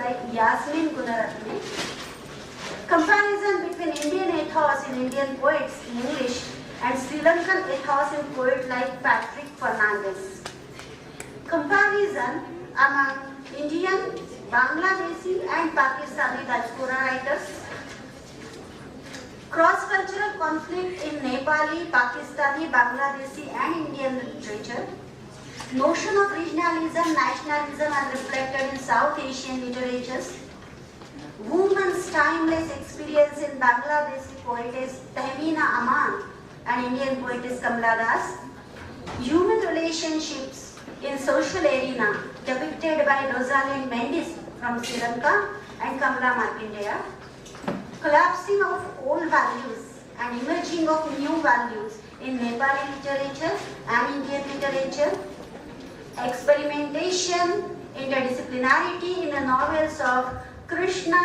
like Yasmin Gunaratne. Comparison between Indian ethos in Indian poets in English and Sri Lankan ethos in poets like Patrick Fernandez. Comparison among Indian, Bangladeshi and Pakistani diaspora writers. Cross-cultural conflict in Nepali, Pakistani, Bangladeshi and Indian literature. Notion of regionalism, nationalism are reflected in South Asian literatures. Woman's timeless experience in Bangladeshi poetess Tahmina Aman and Indian poetess Kamala Das. Human relationships in social arena depicted by Rosalind Mendes from Sri Lanka and Kamala Markandeya. Collapsing of old values and emerging of new values in Nepali literature and Indian literature. Experimentation, interdisciplinarity in the novels of Krishna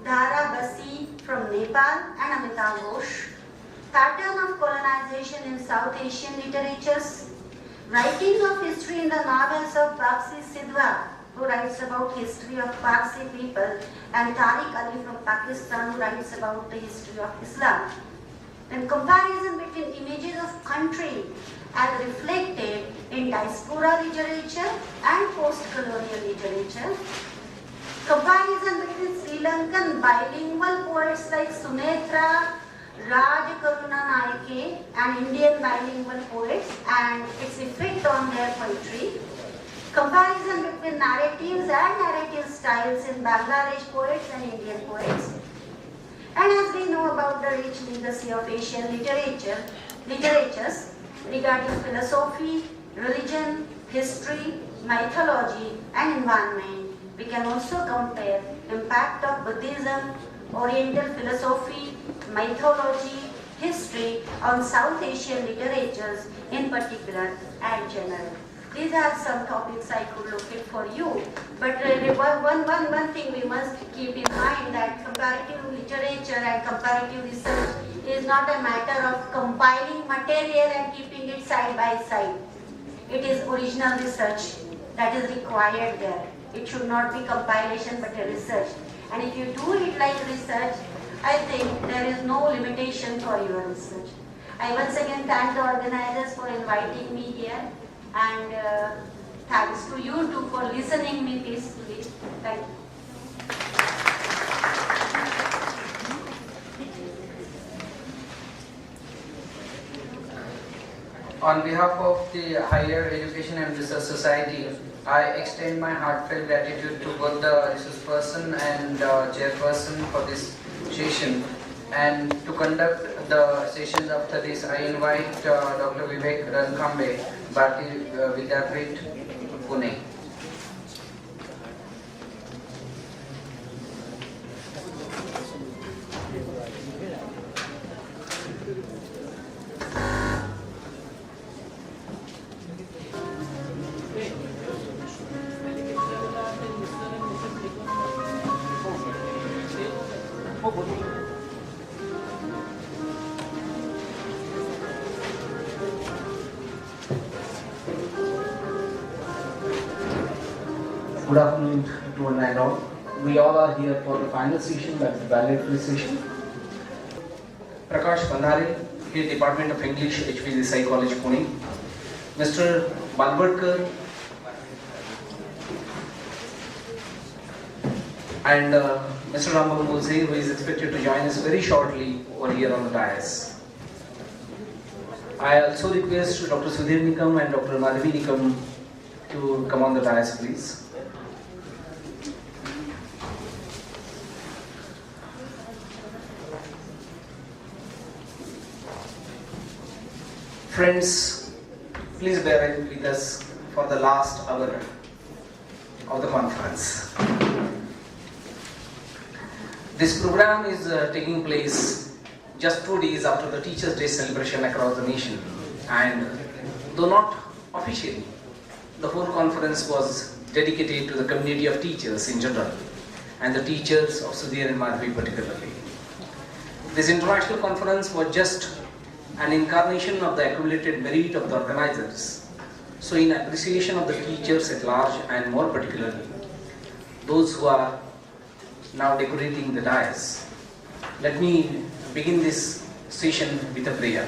Dhara Basi from Nepal and Amitabh Ghosh. Pattern of colonization in South Asian literatures. Writing of history in the novels of Babsi Sidhwa, who writes about history of Parsi people, and Tariq Ali from Pakistan, who writes about the history of Islam. And comparison between images of country as reflected in diaspora literature and post-colonial literature. Comparison between Sri Lankan bilingual poets like Sunetra Rajakaruna and Indian bilingual poets and its effect on their poetry. Comparison between narratives and narrative styles in Bangladesh poets and Indian poets. And as we know about the rich legacy of Asian literatures regarding philosophy, religion, history, mythology and environment, we can also compare impact of Buddhism, Oriental philosophy, mythology, history on South Asian literatures in particular and general. These are some topics I could locate for you. But one thing we must keep in mind that comparative literature and comparative research is not a matter of compiling material and keeping it side by side. It is original research that is required there. It should not be compilation but a research. And if you do it like research, I think there is no limitation for your research. I once again thank the organizers for inviting me here. And thanks to you too for listening me peacefully. Thank you. On behalf of the Higher Education and Research Society, I extend my heartfelt gratitude to both the resource person and chairperson for this session. And to conduct the sessions after this, I invite Dr. Vivek Rankambe, Bharati Vidyapit, Pune. Good afternoon to one and all. We all are here for the final session, that's the valedictory session. Prakash Bandhare, here Department of English, HVC College, Pune. Mr. Balbadkar and Mr. Rambam Mulse, who is expected to join us very shortly over here on the dais. I also request Dr. Sudhir Nikam and Dr. Madhavi Nikam to come on the dais, please. Friends, please bear with us for the last hour of the conference. This program is taking place just 2 days after the Teachers' Day celebration across the nation, and though not officially, the whole conference was dedicated to the community of teachers in general and the teachers of Sudhir and Madhavi particularly. This international conference was just an incarnation of the accumulated merit of the organizers. So in appreciation of the teachers at large and more particularly those who are now decorating the dais. Let me begin this session with a prayer.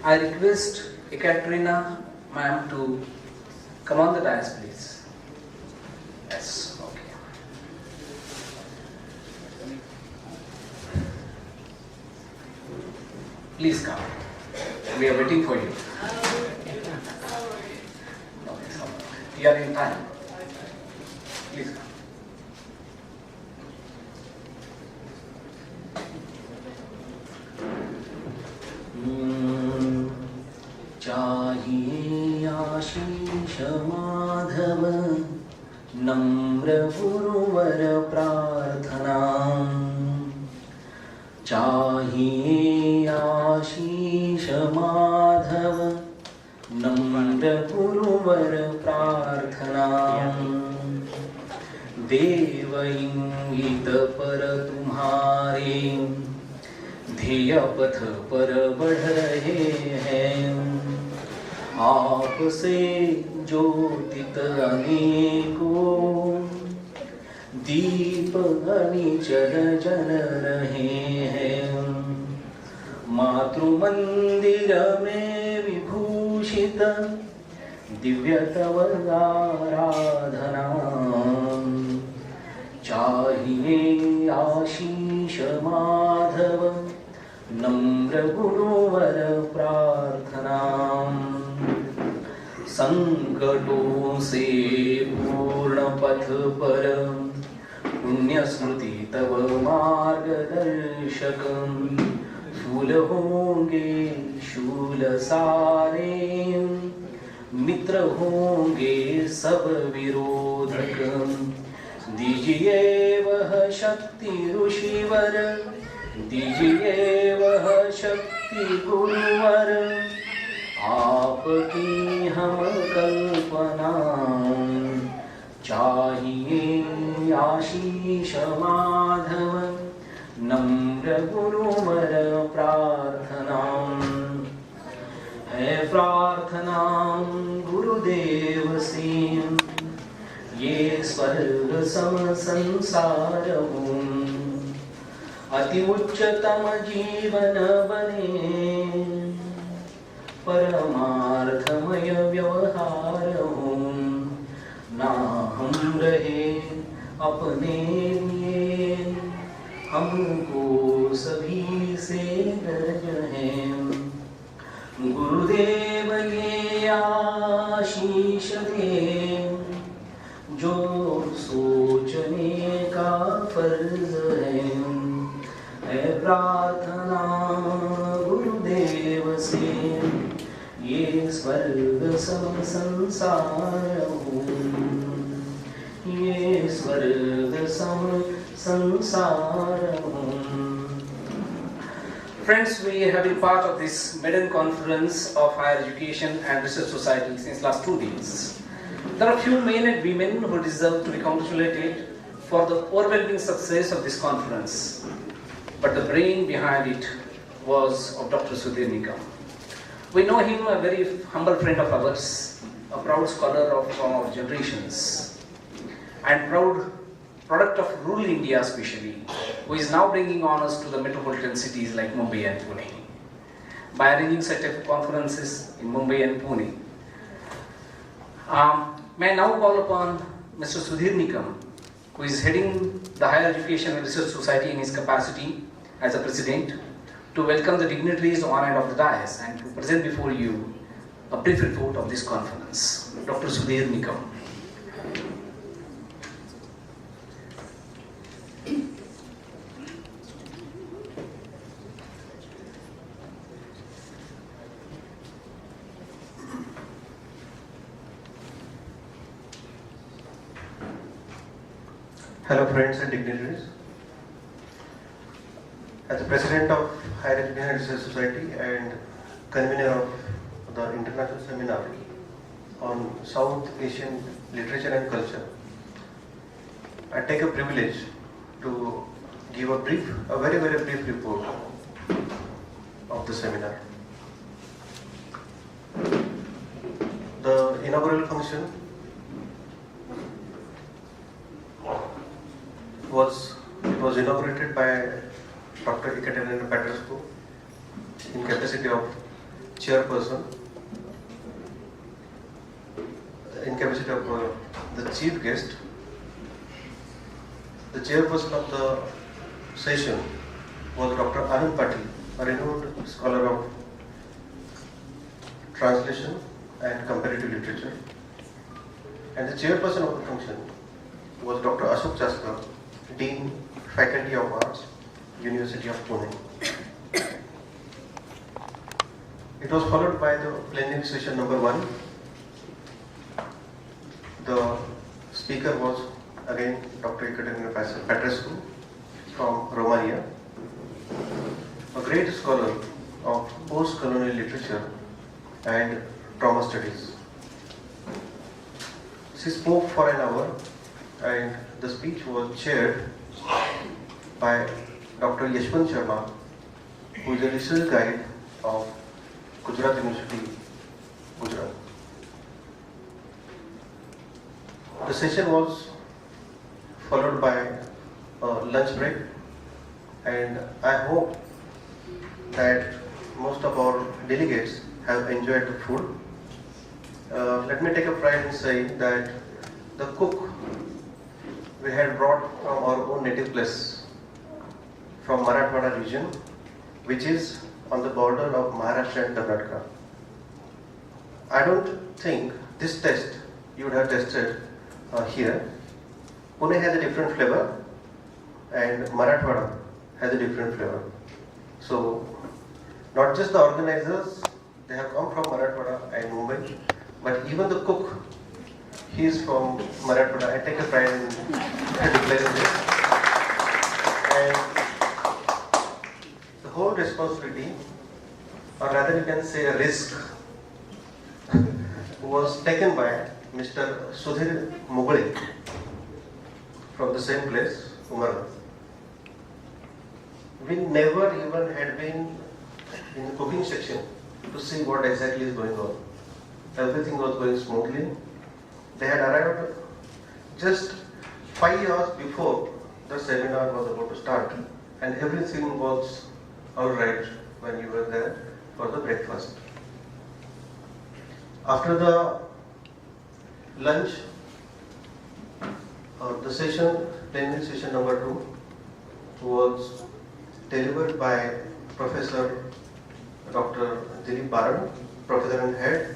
I request Ekaterina ma'am to come on the dais, please. Yes, okay. Please come. We are waiting for you. You are in time. Please come. चाहिए आशीष माधव नम्र गुरुवर प्रार्थना चाहिए आशीष माधव नम्र गुरुवर प्रार्थना देव इंगित पर तुम्हारे ध्येय पथ पर बढ़ रहे हैं आपसे ज्योतित अनेकों दीप अनिचल जल रहे हैं मातृ मंदिर में विभूषित दिव्य तव आराधना चाहिए आशीष माधव नम्र गुरुवर प्रार्थना संकटों से पूर्ण पथ पर पुण्य स्मृति तव मार्गदर्शक फूल होंगे शूल सारे मित्र होंगे सब विरोधक दीजिए वह शक्ति ऋषिवर दीजिए वह शक्ति गुरुवर आपकी हम कल्पना चाहिए आशीष माधव नम्र गुरुवर प्रार्थना है प्रार्थना गुरुदेव से ये स्वर्ग सम संसार अति उच्चतम जीवन बने परमार्थमय व्यवहार हो ना हम रहे अपने लिए हमको सभी से गर्ज है गुरुदेव ये आशीष दे जो सोचने का फर्ज है प्रार्थना गुरुदेव से ये स्वर्ग सम संसार हो ये स्वर्ग सम संसार हो. Friends, we have been part of this maiden conference of Higher Education and Research Society since last 2 days. There are few men and women who deserve to be congratulated for the overwhelming success of this conference. But the brain behind it was of Dr. Sudhir Nikam. We know him a very humble friend of ours, a proud scholar of our generations, and proud product of rural India especially, who is now bringing honors to the metropolitan cities like Mumbai and Pune by arranging such type of conferences in Mumbai and Pune. May I now call upon Mr. Sudhir Nikam, who is heading the Higher Education and Research Society in his capacity as a president, to welcome the dignitaries on and off the dais and to present before you a brief report of this conference. Dr. Sudhir Nikam. Hello friends and dignitaries. As the President of Higher Education and Research Society and convener of the International Seminar on South Asian Literature and Culture, I take a privilege to give a very brief report of the seminar. The inaugural function was inaugurated by Dr. Ekaterina Petrescu in capacity of chairperson, in capacity of the chief guest. The chairperson of the session was Dr. Anand Patil, a renowned scholar of translation and comparative literature. And the chairperson of the function was Dr. Ashok Chaskar, Dean, Faculty of Arts, University of Pune. It was followed by the plenary session number 1. The speaker was again Dr. Ekaterina Petrescu from Romania, a great scholar of post-colonial literature and trauma studies. She spoke for an hour and the speech was chaired by Dr. Yashwant Sharma, who is a research guide of Gujarat University, Gujarat. The session was followed by a lunch break, and I hope that most of our delegates have enjoyed the food. Let me take a pride in saying that the cook we had brought from our own native place, from Marathwada region, which is on the border of Maharashtra and Karnataka. I don't think this test you would have tested here. Pune has a different flavor and Marathwada has a different flavor. So, not just the organizers, they have come from Marathwada and Mumbai, but even the cook, he is from Marathwada. I take a pride in declaring this. And the whole responsibility, or rather you can say a risk, was taken by Mr. Sudhir Mughale from the same place, Umar. We never even had been in the cooking section to see what exactly is going on. Everything was going smoothly. They had arrived just 5 hours before the seminar was about to start, and everything was alright when you were there for the breakfast. After the lunch, the session, plenary session number 2, was delivered by Professor Dr. Dilip Baran, Professor and Head,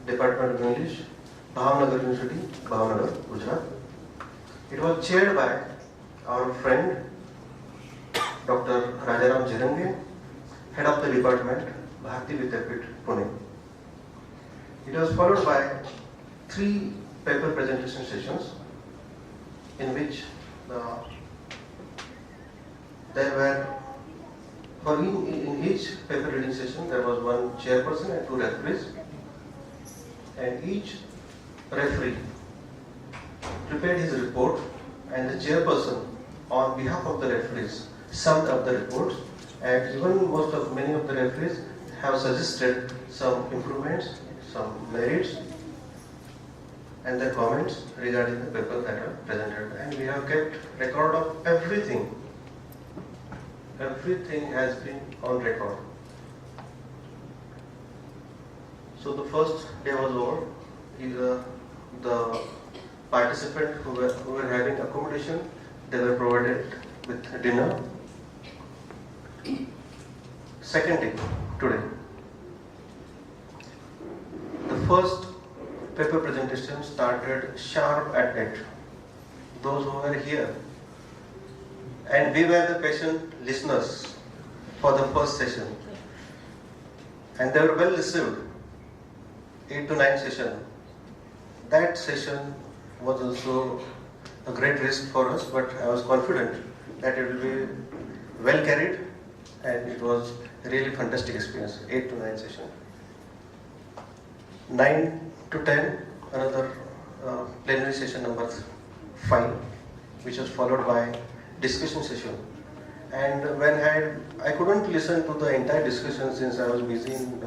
Department of English, Bhavnagar University, Bhavnagar, Gujarat. It was chaired by our friend Dr. Rajaram Jirange, Head of the Department, Bharati Vidyapith, Pune. It was followed by 3 paper presentation sessions in which there were, in each paper reading session there was 1 chairperson and 2 referees, and each referee prepared his report, and the chairperson on behalf of the referees summed up the reports, and even many of the referees have suggested some improvements, some merits, and their comments regarding the papers that are presented. And we have kept record of everything. Everything has been on record. So the first day was over. The participants who were having accommodation, they were provided with dinner. Second day, today. The first paper presentation started sharp at 8. Those who were here, and we were the patient listeners for the first session, and they were well received. 8 to 9 session. That session was also a great risk for us, but I was confident that it will be well carried, and it was a really fantastic experience. 8 to 9 session. 9 to 10, another plenary session number 5, which was followed by discussion session. And when I couldn't listen to the entire discussion since I was busy in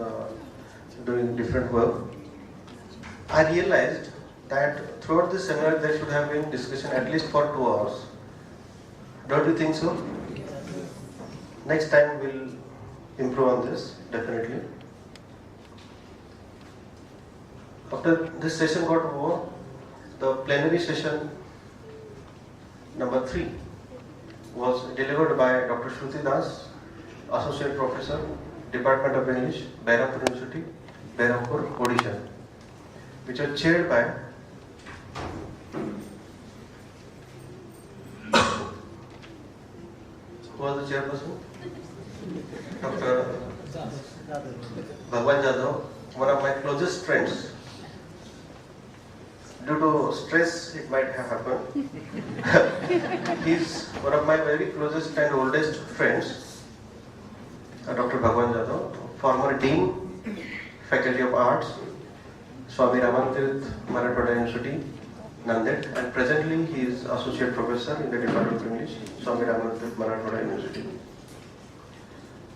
doing different work, I realized that throughout this seminar there should have been discussion at least for 2 hours. Don't you think so? Next time we'll improve on this, definitely. After this session got over, the plenary session number 3 was delivered by Dr. Shruti Das, Associate Professor, Department of English, Behrampur University, Behrampur, Odisha, which was chaired by who was the chairperson? Dr. Bhagwan Jadhav, one of my closest friends. Due to stress, it might have happened. He's one of my very closest and oldest friends, Dr. Bhagwan Jadhav, former Dean, Faculty of Arts, Swami Ramantirth, Marathwada University, Nanded, and presently he is Associate Professor in the Department of English, Swami Ramantirth, Marathwada University.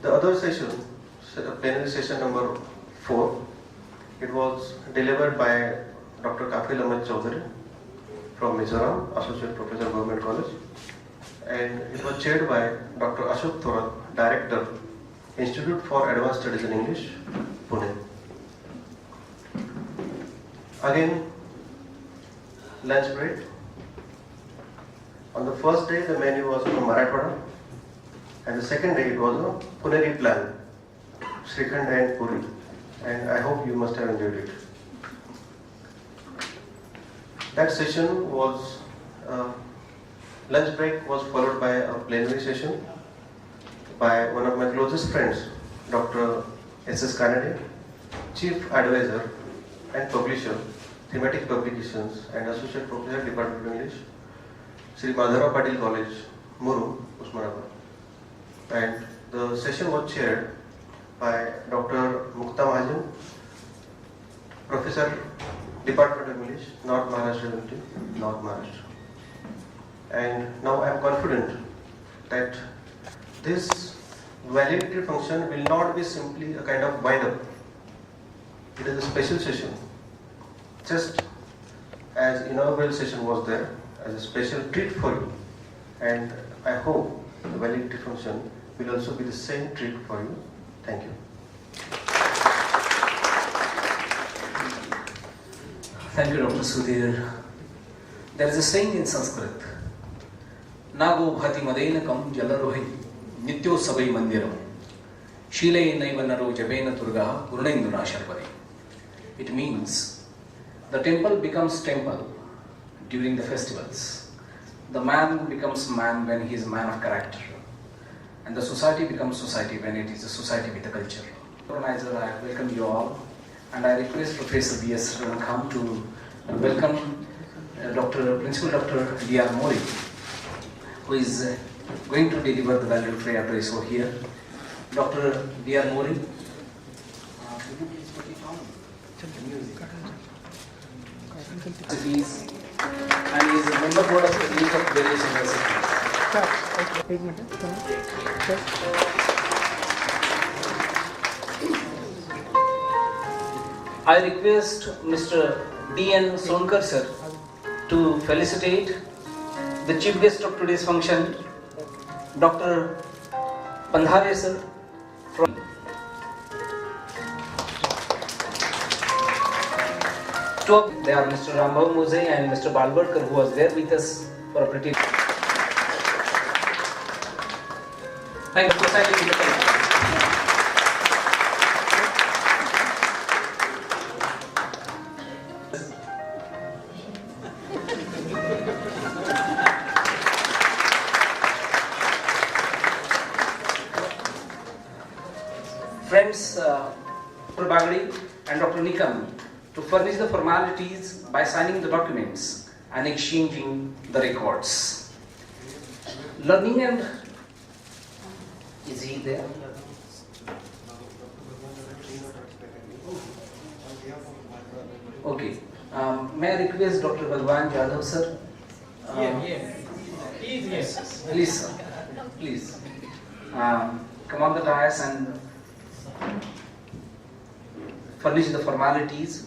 The other session, plenary session number 4, it was delivered by Dr. Kafil Ahmed Chaudhary from Mizoram, Associate Professor, Government College, and it was chaired by Dr. Ashok Thorat, Director, Institute for Advanced Studies in English, Pune. Again, lunch break. On the first day, the menu was from Marathwada, and the second day it was a Puneri plan, Srikhand and Puri, and I hope you must have enjoyed it. That session was, lunch break was followed by a plenary session by one of my closest friends, Dr. S.S. Kanade, Chief Advisor and Publisher, Thematic Publications and Associate Professor, Department of English, Sri Madhara Patil College, Muru, Usmanabad. And the session was chaired by Dr. Mukta Mahajan, Professor, Department of English, North Maharashtra University, North Maharashtra. And now I am confident that this validity function will not be simply a kind of wind-up. It is a special session. Just as inaugural session was there, as a special treat for you. And I hope the validity function will also be the same treat for you. Thank you. Thank you, Dr. Sudhir. There is a saying in Sanskrit, Nago bhati madeinakam jalarohi nityo sabai mandiram shile naivanaro jabena turga gurunenduna sharpari. It means the temple becomes temple during the festivals. The man becomes man when he is a man of character. And the society becomes society when it is a society with a culture. Organizer, I welcome you all. And I request Professor B.S. Ranakham to welcome Principal Dr. D.R. Mori, who is going to deliver the valedictory address over here. Dr. D.R. Mori. Cities, and he is a member board of the League of various universities. I request Mr. D.N. Sonkar sir to felicitate the chief guest of today's function, Dr. Pandhare sir. They are Mr. Rambhav Mose and Mr. Balbarkar, who was there with us for a pretty. Thank you for Friends, Dr. Bagdi and Dr. Nikam to furnish the formalities by signing the documents and exchanging the records. Learning and... Is he there? Okay. May I request Dr. Bhagwan Jadhav sir? Yes. Please sir. Please. Come on the dais and furnish the formalities.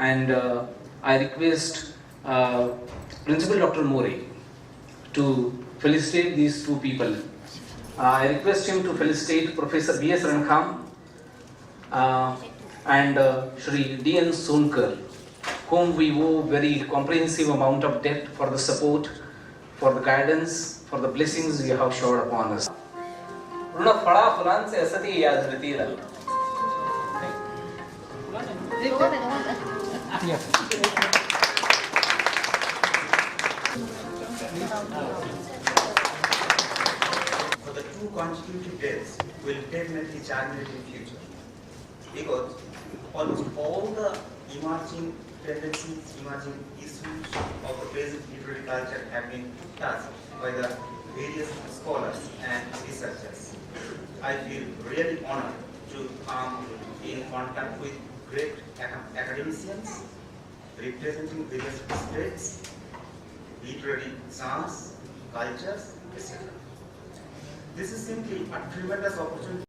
and I request Principal Dr. More to felicitate these two people. I request him to felicitate Professor B.S. Rankham and Shri D.N. Sonkar, whom we owe very comprehensive amount of debt for the support, for the guidance, for the blessings you have showered upon us. ಋಣ ಫಳ ಫಲಾಂಚೆ ಅಸತಿ ಯಾದ್ ರೀತಿಯಿಲ್ಲ. For the two consecutive days will definitely germinate in future, because almost all the emerging tendencies, emerging issues of the present literary culture have been touched by the various scholars and researchers. I feel really honored to come in contact with great academicians representing various states, literary genres, cultures, etc. This is simply a tremendous opportunity